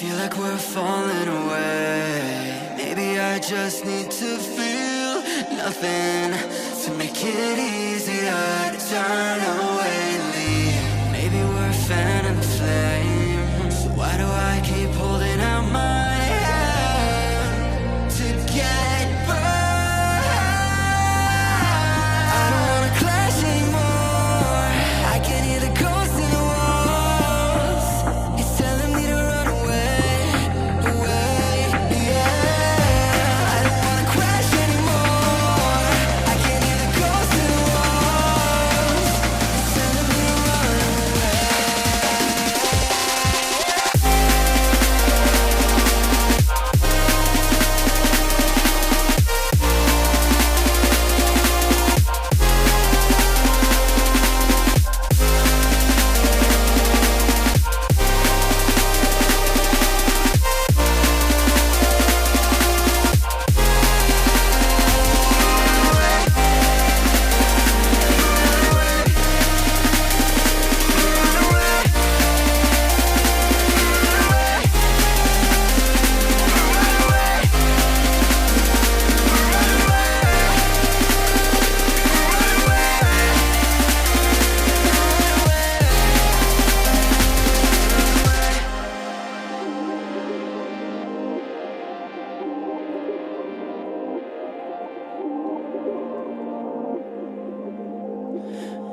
feel like we're falling away. Maybe I just need to feel nothing to make it easier to turn away and leave. Maybe we're a phantom flame, so why do I keep holding out my hand to get burned? I don't wanna clash anymore. I can hear the ghosts in the walls. It's telling me to run away, away, yeah. I don't wanna crash anymore. I can hear the ghosts in the walls. It's telling me to run away.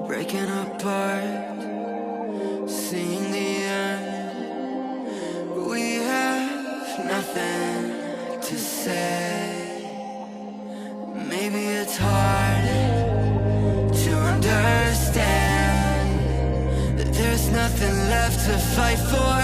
Breaking apart, seeing the end. We have nothing to say. Maybe it's hard to understand that there's nothing left to fight for